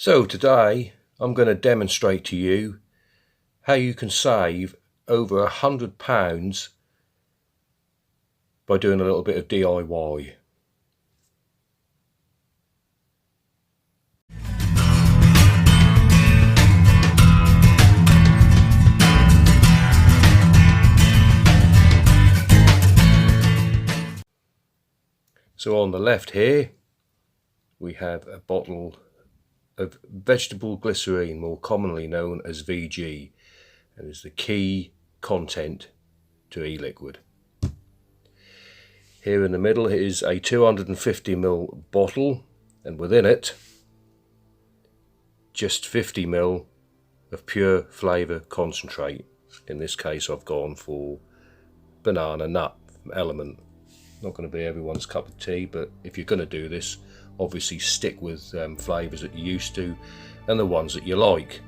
So today I'm going to demonstrate to you how you can save over £100 by doing a little bit of DIY. So on the left here we have a bottle of vegetable glycerine, more commonly known as VG, and is the key content to Eliquid. Here in the middle is a 250ml bottle, and within it just 50ml of pure flavour concentrate. In this case I've gone for banana nut from Element. Not going to be everyone's cup of tea, but if you're going to do this, obviously stick with flavours that you're used to and the ones that you like.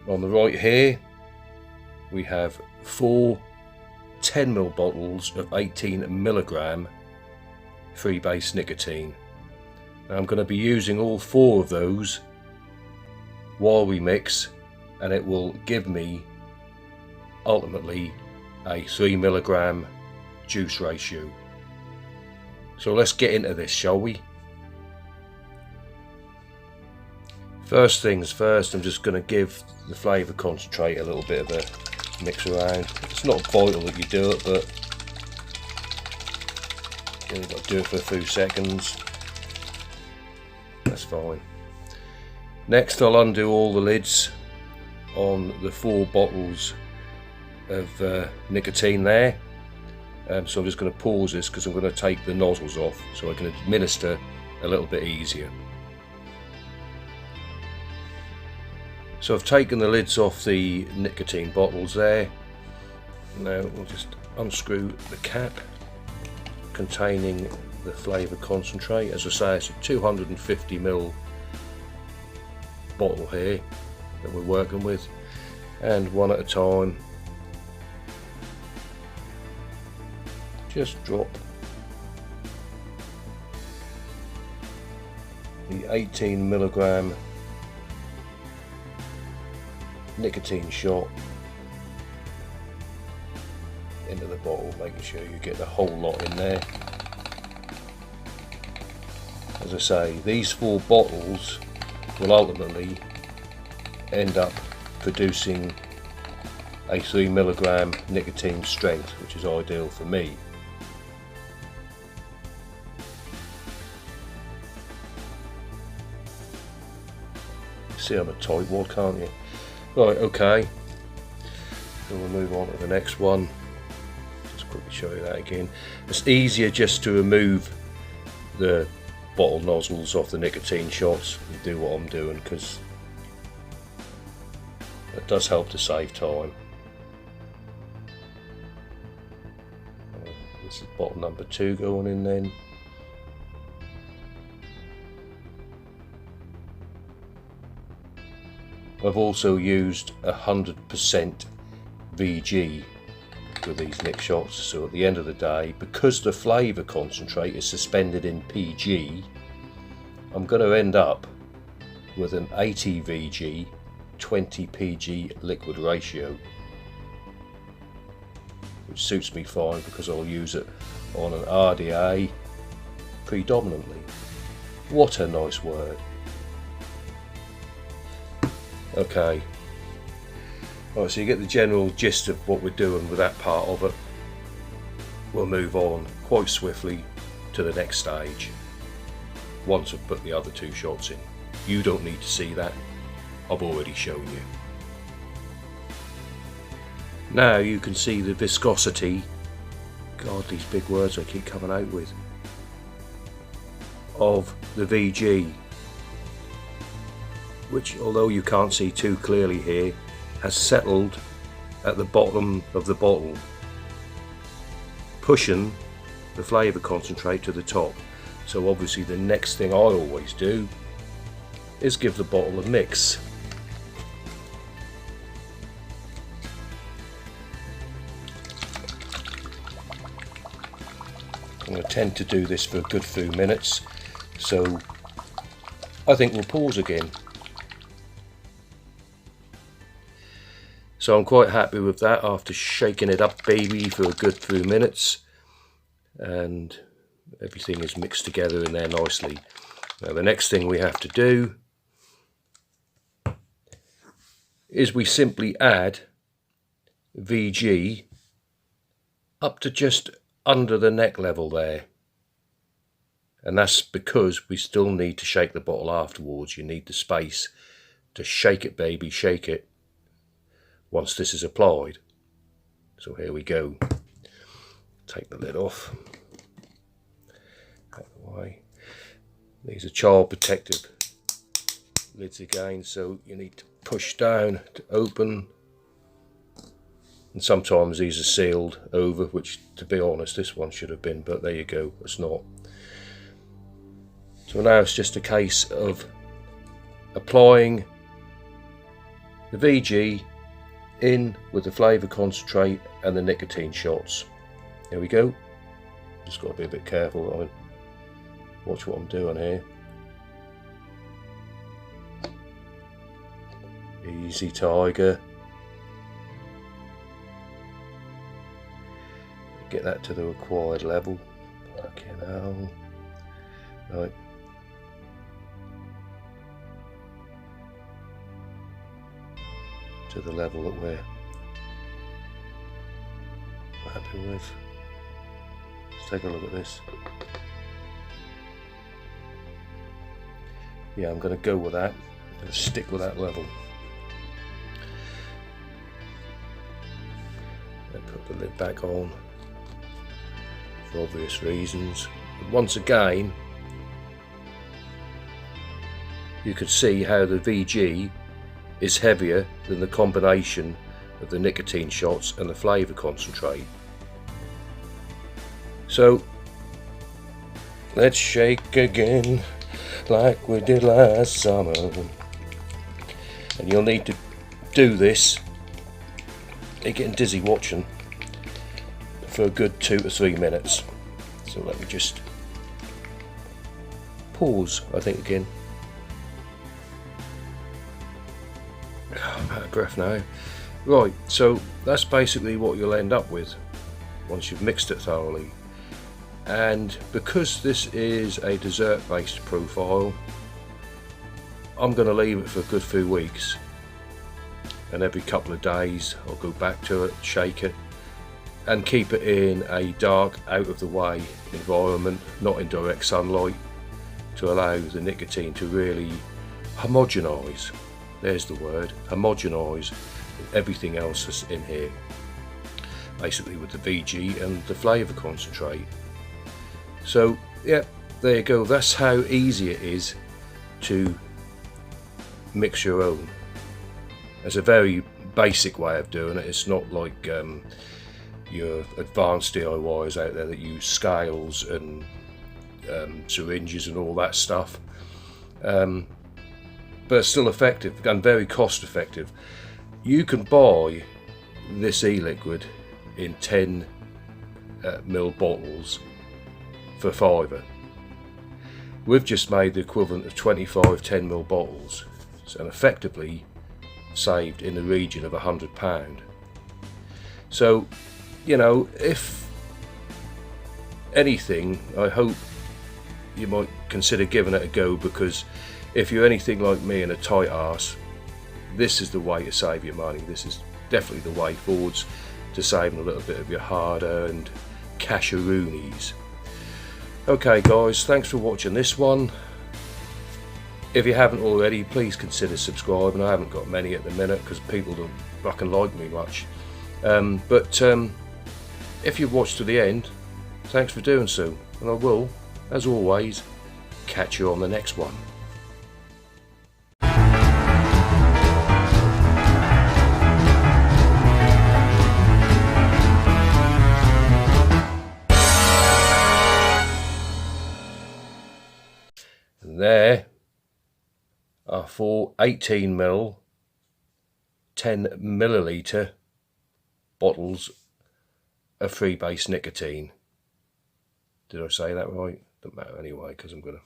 On the right here we have 4 10ml bottles of 18mg free-base nicotine. Now I'm going to be using all 4 of those while we mix, and it will give me ultimately a 3mg juice ratio. So let's get into this, shall we? First things first, I'm just going to give the flavour concentrate a little bit of a mix around. It's not vital that you do it, but you've got to do it for a few seconds. That's fine. Next I'll undo all the lids on the 4 bottles of nicotine there. So I'm just going to pause this because I'm going to take the nozzles off so I can administer a little bit easier. So I've taken the lids off the nicotine bottles there. Now we'll just unscrew the cap containing the flavour concentrate. As I say, it's a 250ml bottle here that we're working with, and one at a time just drop the 18mg nicotine shot into the bottle, making sure you get the whole lot in there. As I say, these 4 bottles will ultimately end up producing a 3mg nicotine strength, which is ideal for me. See I'm a tightwad, can't you? Right, okay. So we'll move on to the next one. Just quickly show you that again. It's easier just to remove the bottle nozzles off the nicotine shots and do what I'm doing, because it does help to save time. This is bottle number 2 going in then. I've also used 100% VG with these nic shots, so at the end of the day, because the flavour concentrate is suspended in PG, I'm going to end up with an 80 VG 20 PG liquid ratio, which suits me fine because I'll use it on an RDA predominantly. What a nice word. Okay, right, so you get the general gist of what we're doing with that part of it. We'll move on quite swiftly to the next stage once I've put the other 2 shots in. You don't need to see that, I've already shown you. Now you can see the viscosity, God, these big words I keep coming out with, of the VG, which, although you can't see too clearly here, has settled at the bottom of the bottle, pushing the flavour concentrate to the top. So obviously the next thing I always do is give the bottle a mix. I'm going to tend to do this for a good few minutes, so I think we'll pause again So I'm quite happy with that after shaking it up, baby, for a good few minutes. And everything is mixed together in there nicely. Now the next thing we have to do is we simply add VG up to just under the neck level there. And that's because we still need to shake the bottle afterwards. You need the space to shake it, baby, shake it, once this is applied. So here we go. Take the lid off. Out of the way. These are child protective lids again, so you need to push down to open. And sometimes these are sealed over, which, to be honest, this one should have been, but there you go, it's not. So now it's just a case of applying the VG in with the flavour concentrate and the nicotine shots. Here we go. Just got to be a bit careful. I mean, watch what I'm doing here. Easy, tiger. Get that to the required level. Fucking hell. Right. To the level that we're happy with. Let's take a look at this. Yeah, I'm going to go with that. I'm going to stick with that level. And put the lid back on for obvious reasons. And once again, you can see how the VG is heavier than the combination of the nicotine shots and the flavour concentrate. So let's shake again like we did last summer. And you'll need to do this, you're getting dizzy watching, for a good 2 to 3 minutes. So let me just pause, I think, again. I'm out of breath now. Right, so that's basically what you'll end up with once you've mixed it thoroughly. And because this is a dessert based profile, I'm going to leave it for a good few weeks, and every couple of days I'll go back to it, shake it, and keep it in a dark, out of the way environment, not in direct sunlight, to allow the nicotine to really homogenise. There's the word, homogenise everything else that's in here, basically with the VG and the flavour concentrate. So yeah, there you go. That's how easy it is to mix your own. It's a very basic way of doing it. It's not like your advanced DIYs out there that use scales and syringes and all that stuff. But it's still effective and very cost effective. You can buy this Eliquid in 10 ml bottles for £5. We've just made the equivalent of 25 10 ml bottles, and effectively saved in the region of £100. So, you know, if anything, I hope you might consider giving it a go, because if you're anything like me and a tight arse, this is the way to save your money. This is definitely the way forwards to saving a little bit of your hard-earned casheroonies. Okay guys, thanks for watching this one. If you haven't already, please consider subscribing. I haven't got many at the minute because people don't fucking like me much. But if you've watched to the end, thanks for doing so. And I will, as always, catch you on the next one. And there are 4 18 ml 10 milliliter bottles of free base nicotine. Did I say that right? Doesn't matter anyway, because I'm going to